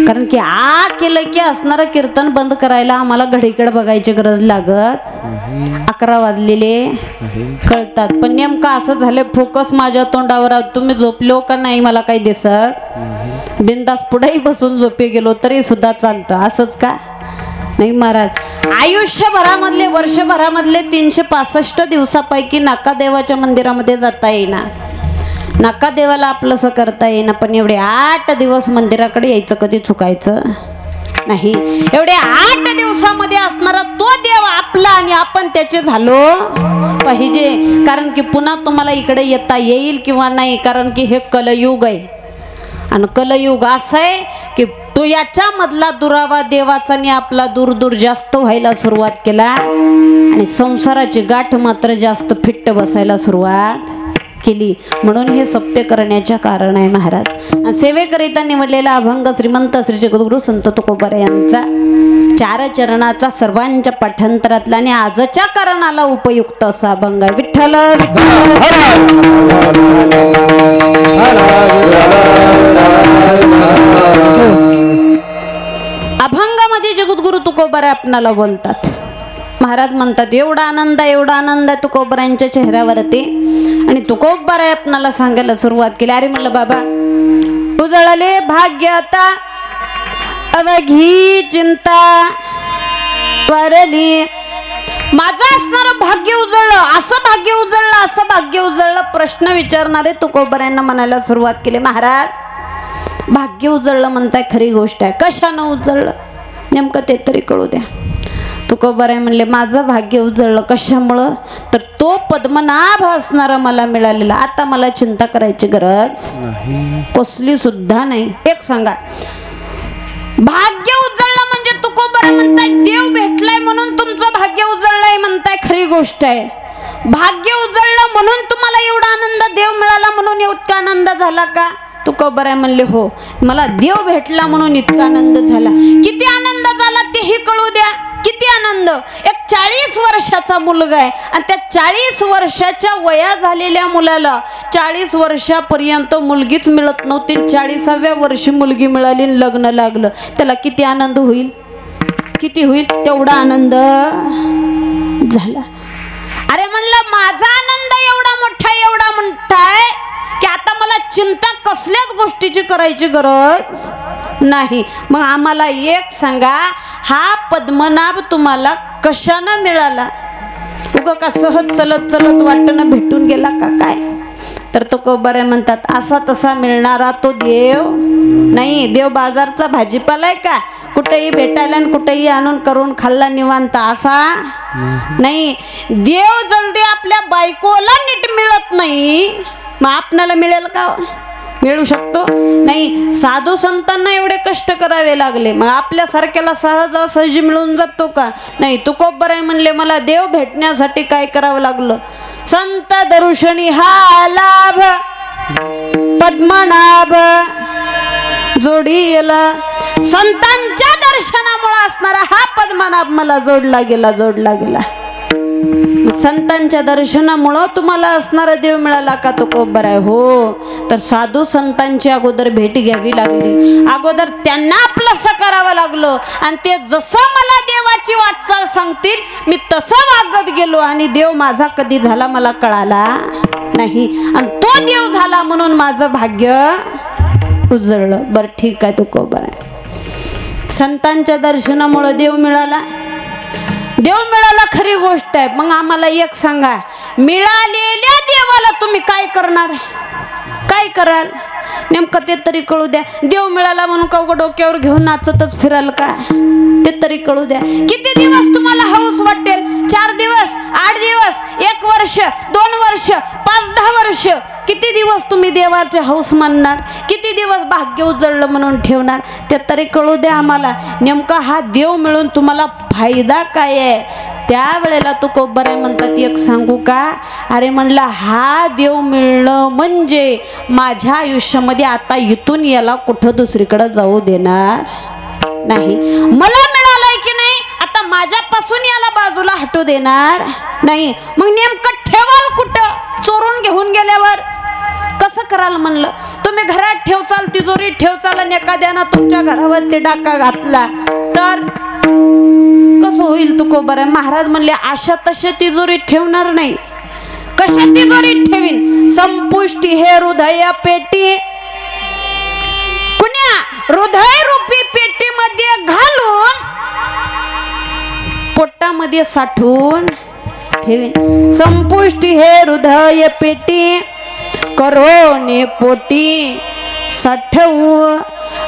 कारण की आ केलं की असणारं कीर्तन बंद करायला आम्हाला घडीकडे बघायची गरज लागत 11 वाजलेले कळतात. पण नेमकं असं झालं फोकस माझ्या तोंडावर. तुम्ही झोपलो का नाही मला काही दिसत. बिंदास पुढेही बसून झोपे गेलो तरी सुद्धा चालतं. असंच का नाही महाराज. आयुष्यभरामधले वर्षभरामधले 365 दिवसापैकी नाकादेवाच्या मंदिरामध्ये जाता येईना. नाकादेवाला आपलंसं करता येईना. पण एवढे 8 दिवस मंदिराकडे यायचं कधी चुकायचं नाही. एवढे 8 दिवसामध्ये असणारा तो देव आपला आणि आपण त्याचे झालो पाहिजे. कारण की पुन्हा तुम्हाला इकडे येता येईल किंवा नाही. कारण की हे कलयुग आहे. आणि कलयुग असं आहे की तो याच्यामधला दुरावा देवाचा आणि आपला दूर दूर जास्त व्हायला सुरुवात केला. आणि संसाराची गाठ मात्र जास्त फिट्ट बसायला सुरुवात केली. म्हणून हे सत्य करण्याच्या कारण आहे महाराज. सेवेकरिता निवडलेला अभंग श्रीमंत श्री जगद्गुरु संत तुकोबार यांचा 4 चरणाचा सर्वांच्या पाठांतरातला आणि आजच्या कारणाला उपयुक्त असा अभंग आहे. विठ्ठल अभंगामध्ये जगद्गुरु तुकोबार आपणाला बोलतात. महाराज म्हणतात एवढा आनंद आहे तुकोबारांच्या चेहऱ्यावरती. आणि तुकोबार आपणाला सांगायला सुरुवात केली. अरे म्हणलं बाबा उजळले भाग्य आता अवघी चिंता वारली. माझं असणारं भाग्य उजळलं, असं भाग्य उजळलं. प्रश्न विचारणारे तुकोबारांना म्हणायला सुरुवात केली. महाराज भाग्य उजळलं म्हणताय खरी गोष्ट आहे. कशानं उजळलं नेमकं ते तरी कळू द्या. तुकोबाराय म्हणले माझं भाग्य उजळलं कशामुळं तर तो पद्मनाभ असणारा मला मिळालेला. आता मला चिंता करायची गरज नाही, कसली सुद्धा नाही. एक सांगा भाग्य उजळलं म्हणजे तुकोबाराय म्हणताय देव भेटलाय म्हणून तुमचं भाग्य उजळलंय म्हणताय खरी गोष्ट आहे. भाग्य उजळलं म्हणून तुम्हाला एवढा आनंद देव मिळाला म्हणून इतका आनंद झाला का. तुकोबाराय म्हणले हो मला देव भेटला म्हणून इतका आनंद झाला. किती आनंद झाला तेही कळू द्या. किती आनंद. एक 40 वर्षाचा मुलगा आहे आणि त्या 40 वर्षाच्या वया झालेल्या मुलाला 40 वर्षापर्यंत मुलगीच मिळत नव्हती. 40व्या वर्षी मुलगी मिळाली आणि लग्न लागलं. त्याला किती आनंद होईल. किती होईल तेवढा आनंद झाला. अरे म्हणलं माझा आनंद एवढा मोठा की आता मला चिंता कसल्याच गोष्टीची करायची गरज नाही. मग आम्हाला एक सांगा हा पद्मनाभ तुम्हाला कशानं मिळाला. उगा का सहज चलत वाटणं भेटून गेला का काय. तर तुकोबाराय म्हणतात असा तसा मिळणारा तो देव नाही. देव बाजारचा भाजीपाला आहे का कुठेही भेटायला आणि कुठेही आणून करून खाल्ला निवांत असा नाही. देव जल्दी आपल्या बायकोला नीट मिळत नाही मग आपणाला मिळेल का. मिळू शकतो नाही. साधू संतांना एवढे कष्ट करावे लागले मग आपल्यासारख्याला सहजासहजी मिळून जातो का नाही. तुकोबाराय म्हणले मला देव भेटण्यासाठी काय करावं लागलं. संत दर्शनी हा लाभ पद्मनाभ जोडीला. संतांच्या दर्शनामुळे असणारा हा पद्मनाभ मला जोडला गेला. संतांच्या दर्शनामुळं तुम्हाला असणारा देव मिळाला का तुकोबाराय. हो तर साधू संतांची अगोदर भेट घ्यावी लागली. अगोदर त्यांना आपलंसं करावं लागलं आणि ते जसं मला देवाची वाटचाल सांगतील मी तसं वागत गेलो आणि देव माझा कधी झाला मला कळाला नाही. आणि तो देव झाला म्हणून माझं भाग्य उजळलं. बरं ठीक आहे तुकोबाराय संतांच्या दर्शनामुळं देव मिळाला खरी गोष्ट आहे. मग आम्हाला एक सांगा मिळालेल्या देवाला तुम्ही काय करणार. काय कराल नेमकं ते तरी कळू द्या. देव मिळाला म्हणून का डोक्यावर घेऊन नाचतच फिराल का ते तरी कळू द्या. किती दिवस तुम्हाला हौस वाटेल. 4 दिवस 8 दिवस 1 वर्ष 2 वर्ष 5-10 वर्ष किती दिवस तुम्ही देवाचे हौस मानणार. किती दिवस भाग्य उजळलं म्हणून ठेवणार ते तरी कळू द्या आम्हाला. नेमका हा देव मिळून तुम्हाला फायदा काय आहे. त्यावेळेला तुकोबाराय म्हणतात एक सांगू का. अरे म्हणला हा देव मिळणं म्हणजे माझ्या आयुष्यामध्ये आता इथून याला कुठं दुसरीकडे जाऊ देणार नाही. मला मिळालंय की नाही आता माझ्यापासून याला बाजूला हटू देणार नाही. मग नेमकं ठेवाल कुठं. चोरून घेऊन गेल्यावर कसं कराल म्हणलं. तुम्ही घरात ठेवचाल, तिजोरीत ठेवचाल आणि एखाद्यानं तुमच्या घरावर ते डाका घातला तर कसं होईल तुकोबराय. महाराज म्हणले अशा तशा तिजोरीत ठेवणार नाही. कशा तिजोरीत ठेवीन. संपुष्टी हे हृदय पेटी, कुण्या हृदय रूपी पेटीमध्ये घालून पोटामध्ये साठवून ठेवीन. संपुष्टी हे हृदय पेटी, करोने पोटी साठवू.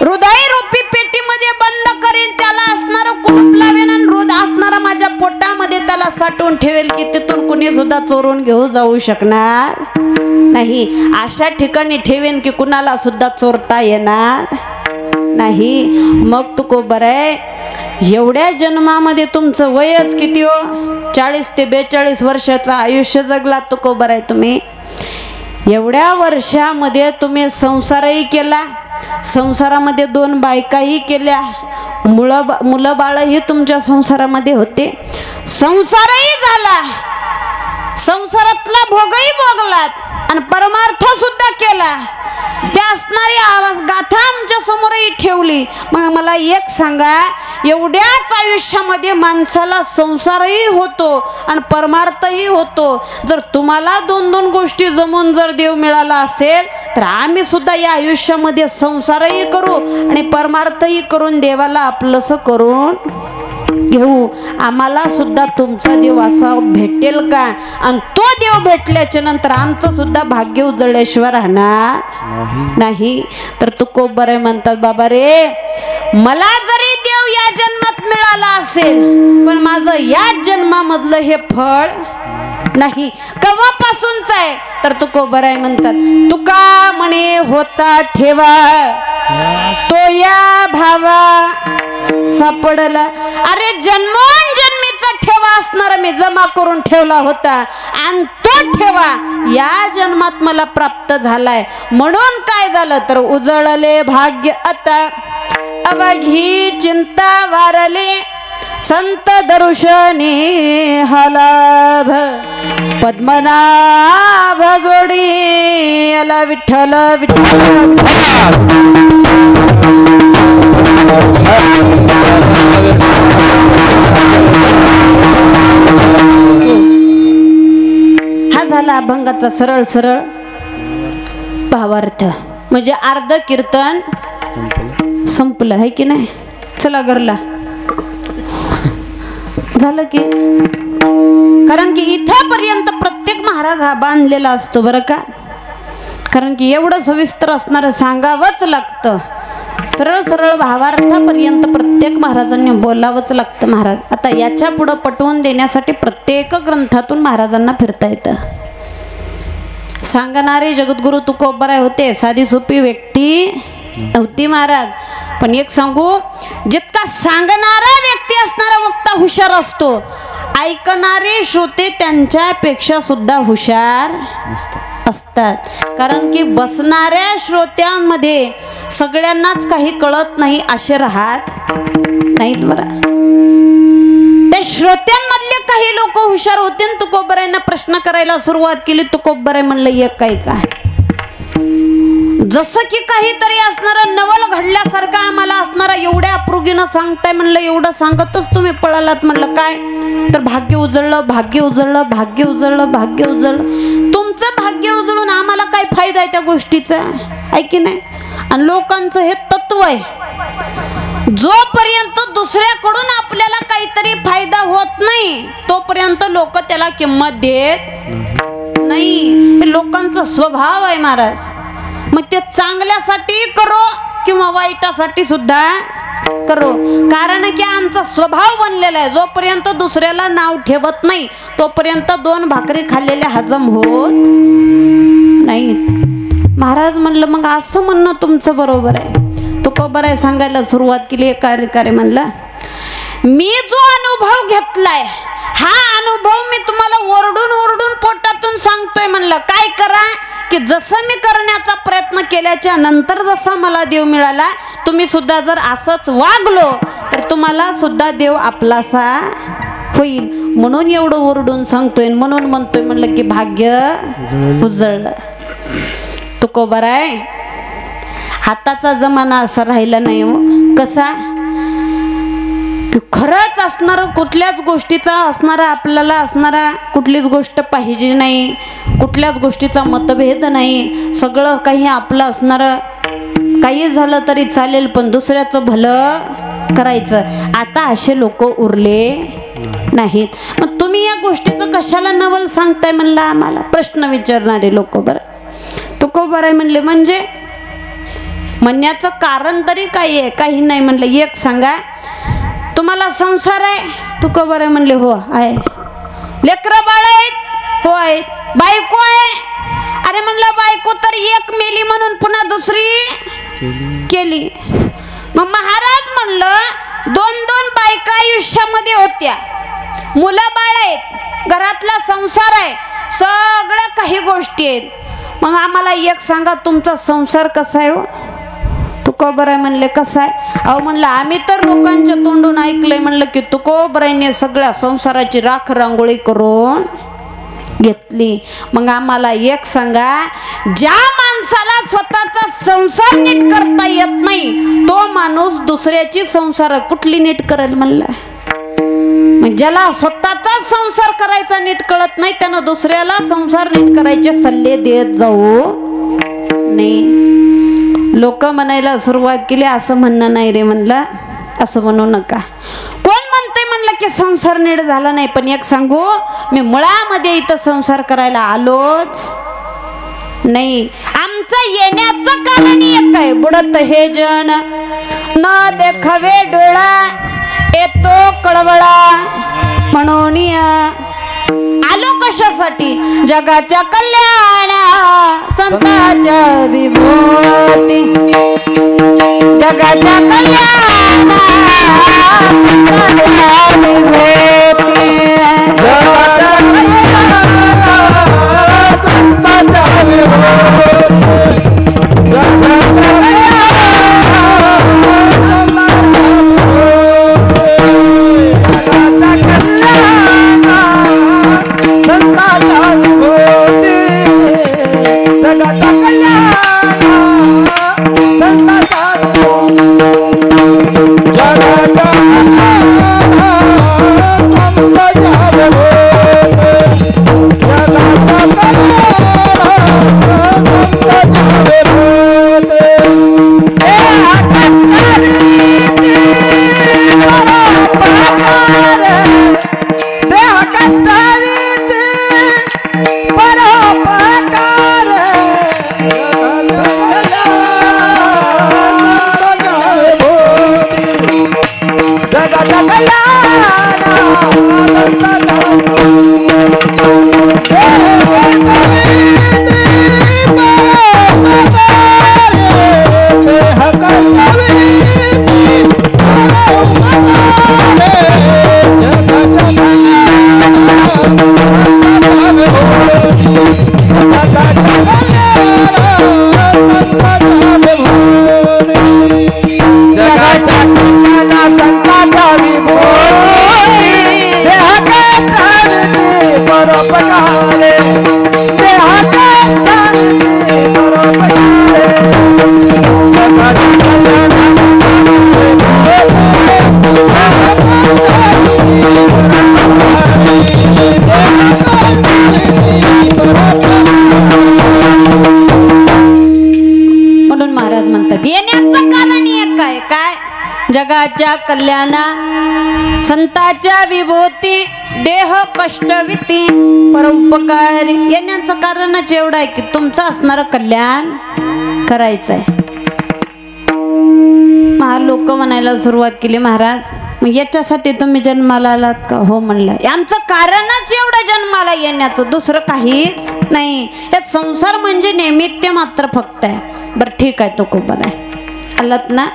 हृदय रूपी पेटीमध्ये बंद करीन, त्याला असणारं कुलूप लावेन आणि हृदय असणारा माझ्या पोटामध्ये त्याला साठवून ठेवेल की तिथून कुणी सुद्धा चोरून घेऊ जाऊ शकणार नाही. अशा ठिकाणी ठेवेन की कुणाला सुद्धा चोरता येणार नाही. मग तुकोबराय एवढ्या जन्मामध्ये तुमचं वयच किती हो. 40 ते 42 वर्षाचं आयुष्य जगला तुकोबराय तुम्ही. एवढ्या वर्षामध्ये तुम्ही संसारही केला, संसारामध्ये 2 बायकाही केल्या, मुलं बाळही तुमच्या संसारामध्ये होते, संसारही झाला, संसारातला भोगही भोगलात आणि परमार्थ सुद्धा केला. हे असणारी आवाज गाथा आमच्या समोरही ठेवली. मग मला एक सांगा, एवढ्याच आयुष्यामध्ये माणसाला संसारही होतो आणि परमार्थही होतो. जर तुम्हाला 2 गोष्टी जमून जर देव मिळाला असेल तर आम्ही सुद्धा या आयुष्यामध्ये संसारही करू आणि परमार्थही करून देवाला आपलंसं करून घेऊ. आम्हाला सुद्धा तुमचा देव असा भेटेल का. आणि तो देव भेटल्याच्या नंतर आमचं सुद्धा भाग्य उजळल्याशिवाय राहणार नाही. तर तुकोबराय म्हणतात, बाबा रे मला जरी देव या जन्मात मिळाला असेल पण माझं या जन्मामधलं हे फळ नाही. केव्हापासूनच आहे. तर तुकोबराय म्हणतात, तुका म्हणे होता ठेवा तो या भावा सापडला. अरे जन्मोन जन्मीचा ठेवा असणारा मी जमा करून ठेवला होता आणि तो ठेवा या जन्मात मला प्राप्त झालाय. म्हणून काय झालं तर उजळले भाग्य आता, अवघी चिंता वारले, संत दर्शनी हलाभ, पद्मनाभ जोडी आला विठ्ठल विठ्ठल. हा झाला अभंगाचा सरळ सरळ भावार्थ. म्हणजे अर्ध कीर्तन संपलं आहे की नाही. चला घरला झालं की. कारण की इथेपर्यंत प्रत्येक महाराज हा बांधलेला असतो बरं का. कारण की एवढं सविस्तर असणारं सांगावंच लागतं. सरळ सरळ भावार्थापर्यंत प्रत्येक महाराजांनी बोलावंच लागतं. महाराज आता याच्या पुढं पटवून देण्यासाठी प्रत्येक ग्रंथातून महाराजांना फिरता येतं. सांगणारे जगद्गुरु तुकोबराय होते, साधी सोपी व्यक्ती नव्हती महाराज. पण एक सांगू, जितका सांगणारा व्यक्ती असणारा वक्ता हुशार असतो, ऐकणारे श्रोते त्यांच्यापेक्षा सुद्धा हुशार असतात. कारण की बसणाऱ्या श्रोत्यांमध्ये सगळ्यांनाच काही कळत नाही असे राहत नाहीत बरं. त्या श्रोत्यांमधले काही लोक हुशार होते. तुकोबरायांना प्रश्न करायला सुरुवात केली. तुकोबराय म्हणलं एक काय काय जसं की काहीतरी असणारं नवल घडल्यासारखं आम्हाला असणारा एवढ्या अप्रुगीनं सांगताय. म्हणलं एवढं सांगतच तुम्ही पळालात. म्हणलं काय तर भाग्य उजळलं, भाग्य उजळलं, भाग्य उजळलं, भाग्य उजळलं. तुमचं भाग्य उजळून आम्हाला काय फायदा आहे त्या गोष्टीचा आहे की नाही. आणि लोकांचं हे तत्व आहे, जोपर्यंत दुसऱ्याकडून आपल्याला काहीतरी फायदा होत नाही तोपर्यंत लोक त्याला किंमत देत नाही. हे लोकांचा स्वभाव आहे महाराज. मग ते चांगल्यासाठी करो किंवा वाईटासाठी सुद्धा करो. कारण की आमचा स्वभाव बनलेला आहे, जोपर्यंत दुसऱ्याला नाव ठेवत नाही तोपर्यंत 2 भाकरी खाल्लेल्या हजम होत नाही. महाराज म्हणलं मग असं म्हणणं तुमचं बरोबर आहे. तुकोबराय सांगायला सुरुवात केली. एक कार्यकारी म्हणला, मी जो अनुभव घेतलाय हा अनुभव मी तुम्हाला ओरडून ओरडून पोटातून सांगतोय. म्हणलं काय करा की जसं मी करण्याचा प्रयत्न केल्याच्या नंतर जसा मला देव मिळाला, तुम्ही सुद्धा जर असंच वागलो तर तुम्हाला सुद्धा देव आपलासा होईल. म्हणून एवढं ओरडून सांगतोय. म्हणून म्हणतोय म्हणलं की भाग्य उजळलं. तुकोबर आहे. आताचा जमाना असा राहिला नाही हो. कसा की खरंच असणारं कुठल्याच गोष्टीचा असणारा आपल्याला असणारा कुठलीच गोष्ट पाहिजे नाही, कुठल्याच गोष्टीचा मतभेद नाही, सगळं काही आपलं असणारं, काही झालं तरी चालेल पण दुसऱ्याचं भलं करायचं. आता असे लोक उरले नाहीत. मग तुम्ही या गोष्टीचं कशाला नवल सांगताय म्हणलं आम्हाला, प्रश्न विचारणारे लोक. बरं तुकोबर आहे म्हणले म्हणजे म्हणण्याचं कारण तरी काय आहे? काही नाही म्हणलं. एक सांगा, तुम्हाला संसार आहे? तुकोबर आहे म्हणले हो आहे. लेकरं बाळ आहेत? हो आहेत. बायको आहे? अरे म्हणलं बायको तर एक मेली म्हणून पुन्हा दुसरी केली. मग महाराज म्हणलं दोन दोन बायका आयुष्यामध्ये होत्या, मुलं बाळ आहेत, घरातला संसार आहे, सगळं काही गोष्टी आहेत. मग आम्हाला एक सांगा तुमचा संसार कसा आहे हो? तुकोबर आहे म्हणले कसा आहे? अहो म्हणलं आम्ही तर लोकांच्या तोंडून ऐकलंय म्हणलं की तुकोबराईने सगळ्या संसाराची राख रांगोळी करून घेतली. मग आम्हाला एक सांगा, ज्या माणसाला स्वतःचा संसार नीट करता येत नाही तो माणूस दुसऱ्याची संसार कुठली नीट करेल म्हणलं? मग ज्याला स्वतःचा संसार करायचा नीट कळत नाही त्यानं दुसऱ्याला संसार नीट करायचे सल्ले देत जाऊ नाही. लोक म्हणायला सुरुवात केली असं म्हणणं नाही रे म्हणलं, असं म्हणू नका. कोण म्हणते म्हणलं की संसार नीट झाला नाही, पण एक सांगू, मी मुळामध्ये इथं संसार करायला आलोच नाही. आमचं येण्याचं कारण एक आहे, बुडत हे जण न देखावे डोळा येतो कळवळा, म्हणून आलो कशासाठी? जगाच्या कल्याण संतांच्या विभूती, जगाच्या कल्याण संतांच्या विभूती, जगाच्या संतांच्या विभूती, जगाच्या कल्याणा संतांच्या विभूती देह कष्टविती परोपकार. येण्याचं कारणच एवढं आहे की तुमचं असणारं कल्याण करायचंय. लोक म्हणायला सुरुवात केली, महाराज मग याच्यासाठी तुम्ही जन्माला आलात का? हो म्हणलं. आमचं कारणच एवढं जन्माला येण्याचं, दुसरं काहीच नाही. यात संसार म्हणजे निमित्त मात्र फक्त आहे. बरं ठीक आहे, तो खूप बरं आहे. आलात ना?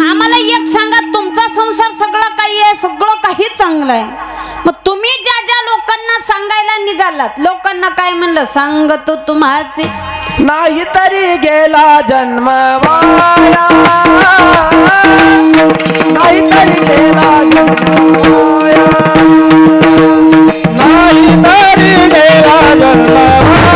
आम्हाला एक सांगा, तुमचा संसार सगळं काही आहे, सगळं काही चांगलं आहे. मग तुम्ही ज्या ज्या लोकांना सांगायला निघालात, लोकांना काय म्हणलं? सांगतो तुम्हाचे नाही तरी गेला जन्म वाया, नाही तरी गेला जन्म वाया, नाही तरी गेला जन्म वाया.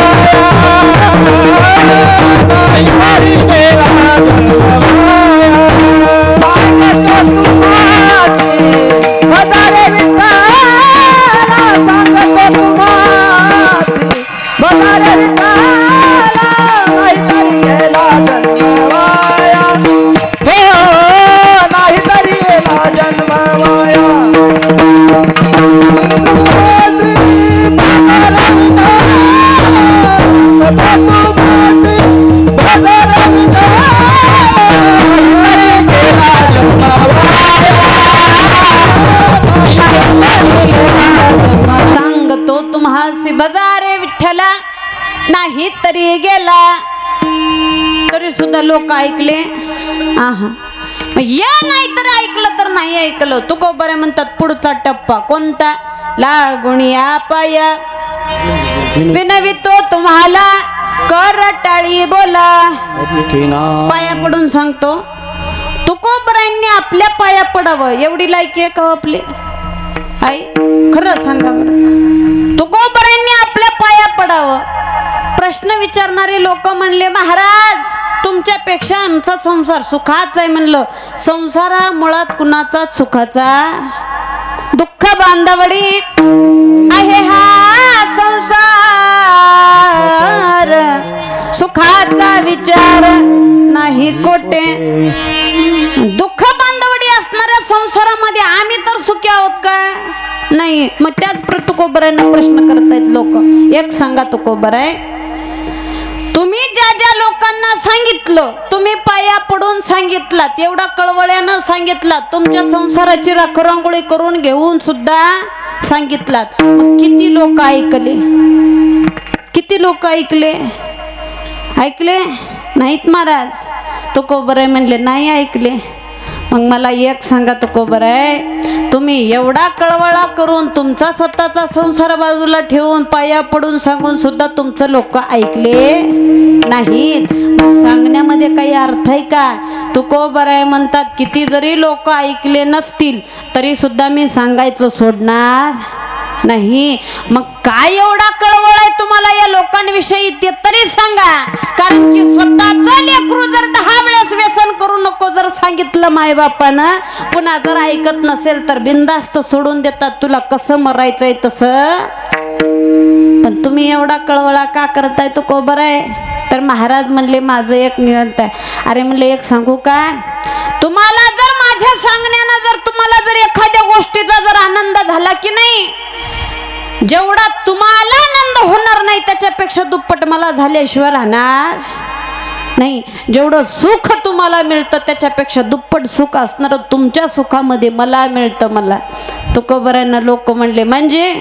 नाही तरी गेला, तरी सुद्धा लोक ऐकले. आहा, या नाही तर ऐकलं तर नाही ऐकलं. तुकोबरे म्हणतात पुढचा टप्पा कोणता? लागुनिया पाया विनवितो तुम्हाला कर टाळी बोला. पाया पडून सांगतो, तुकोबरांनी आपल्या पाया पडावं एवढी लायकी आहे का आपली? आई खरं सांगा बरं, तुकोबरांनी आपल्या पाया पडावं. प्रश्न विचारणारे लोक म्हणले, महाराज तुमच्यापेक्षा आमचा संसार सुखाचा आहे. म्हणलं, संसारा मुळात कुणाचा सुखाचा? दुःख बांधवडी आहे हा संसार, सुखाचा विचार नाही कोटे. दुःख बांधवडी असणाऱ्या संसारामध्ये आम्ही तर सुखी आहोत का? नाही. मग त्याच तुकोबरांना प्रश्न करतायत लोक. एक सांगा तुकोबराय, तुम्ही ज्या ज्या लोकांना सांगितलं, तुम्ही पाया पडून सांगितलात, एवढा कळवळ्यानं सांगितलात, तुमच्या संसाराची राखरांगोळी करून घेऊन सुद्धा सांगितलात, मग किती लोक ऐकले? किती लोक ऐकले? ऐकले नाहीत महाराज. तुकोबराय म्हणले नाही ऐकले. मग मला एक सांगा तुकोबराय, तुम्ही एवढा कळवळा करून तुमचा स्वतःचा संसार बाजूला ठेवून पाया पडून सांगून सुद्धा तुमचं लोक ऐकले नाहीत, सांगण्यामध्ये काही अर्थ आहे का? तुकोबराय म्हणतात, किती जरी लोक ऐकले नसतील तरी सुद्धा मी सांगायचं सोडणार नाही. मग काय एवढा कळवळ आहे तुम्हाला या लोकांविषयी ते तरी सांगा. कारण की स्वतःचं लेकरू जर 10 वेळेस व्यसन करू नको जर सांगितलं माय बापानं, पुन्हा जर ऐकत नसेल तर बिनधास्त सोडून देतात, तुला कसं मरायचंय तसं. पण तुम्ही एवढा कळवळा का करताय तुकोबराय? तर महाराज म्हणले, माझं एक नियंत आहे. अरे म्हणले, एक सांगू का? तुम्हाला जर माझ्या सांगण्यानं जर तुम्हाला जर एखाद्या गोष्टीचा जर आनंद झाला की नाही, जेवढा तुम्हाला आनंद होणार नाही त्याच्यापेक्षा दुप्पट मला झाल्याशिवाय राहणार नाही. जेवढं सुख तुम्हाला मिळतं त्याच्यापेक्षा दुप्पट सुख असणार तुमच्या सुखामध्ये मला मिळतं. मला तुकोबरांना लोक म्हणले, म्हणजे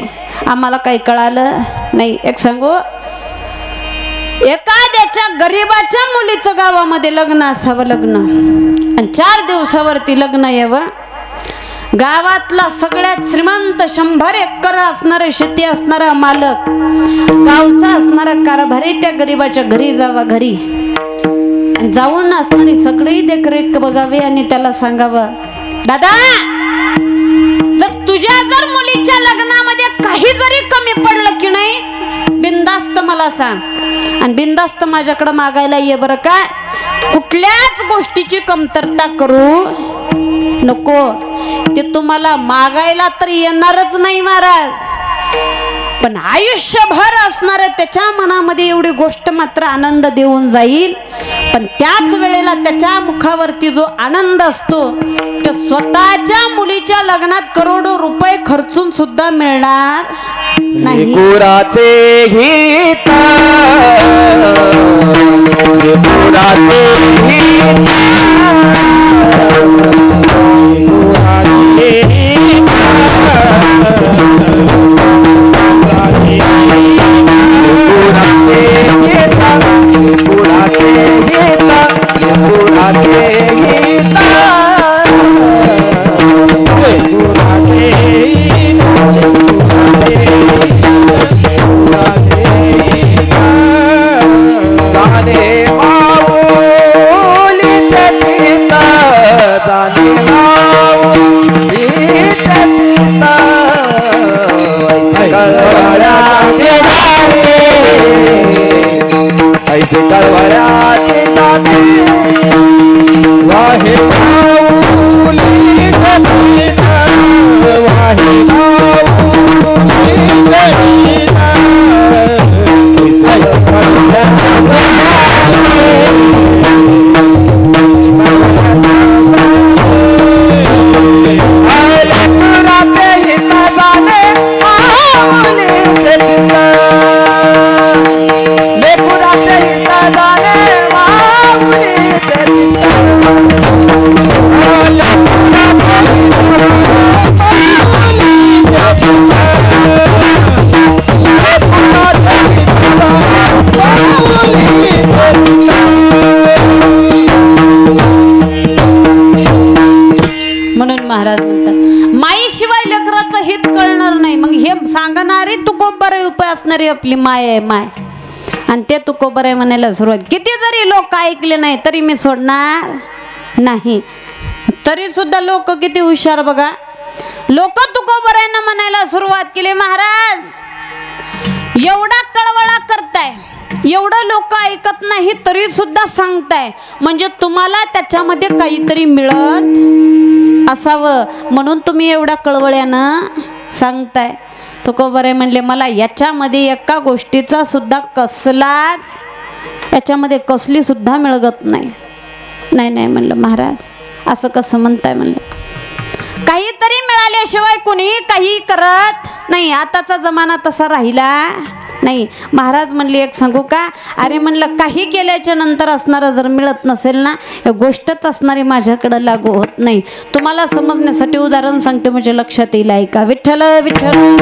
आम्हाला काही कळालं नाही. एक सांगू, एखाद्याच्या गरीबाच्या मुलीचं गावामध्ये लग्न असावं, लग्न आणि 4 दिवसावरती लग्न यावं. गावातला सगळ्यात श्रीमंत 100 एकर असणारे शेती असणारा मालक, गावचा असणारा कारभारी त्या गरीबाच्या घरी जावा. घरी जाऊन असणारी सगळी देखरेख बघावी आणि त्याला सांगावं, दादा जर तुझ्या जर मुलीच्या लग्नामध्ये काही जरी कमी पडलं की नाही, बिनधास्त मला सांग आणि बिनधास्त माझ्याकडे मागायला ये बरं का. कुठल्याच गोष्टीची कमतरता करू नको. ते तुम्हाला मागायला तर येणारच नाही महाराज, पण आयुष्यभर असणाऱ्या त्याच्या मनामध्ये एवढी गोष्ट मात्र आनंद देऊन जाईल. पण त्याच वेळेला त्याच्या मुखावरती जो आनंद असतो तो स्वतःच्या मुलीच्या लग्नात करोडो रुपये खर्चून सुद्धा मिळणार नाही. गुराचे गीत, गुराचे गीत, लेकुराचे हिता जाणे म्हणून महाराज म्हणतात माईशिवाय लेकराचं हित कळणार नाही. मग हे सांगणारी तुकोबराई उपाय असणारी आपली माय आहे माय. आणि ते तुकोबराई म्हणायला सुरुवात, किती जरी लोक ऐकले नाही तरी मी सोडणार नाही. तरी सुद्धा लोक किती हुशार बघा. लोक तुकोबरायांना म्हणायला सुरुवात केली, महाराज एवढा कळवळा करताय, एवढं लोक ऐकत नाही तरी सुद्धा सांगताय, म्हणजे तुम्हाला त्याच्यामध्ये काहीतरी मिळत असावं म्हणून तुम्ही एवढ्या कळवळ्यानं सांगताय. तुकोबराय म्हणले, मला याच्यामध्ये एका गोष्टीचा सुद्धा कसलाच याच्यामध्ये कसली सुद्धा मिळगत नाही. नाही नाही म्हणलं महाराज, असं कसं म्हणताय म्हणलं, काहीतरी मिळाल्याशिवाय कुणी काही करत नाही. आताचा जमाना तसा राहिला नाही. महाराज म्हणले, एक सांगू का, अरे म्हणलं काही केल्याच्या नंतर असणारं जर मिळत नसेल ना, या गोष्टच असणारी माझ्याकडं लागू होत नाही. तुम्हाला समजण्यासाठी उदाहरण सांगते, म्हणजे लक्षात येईल, ऐका. विठ्ठल विठ्ठल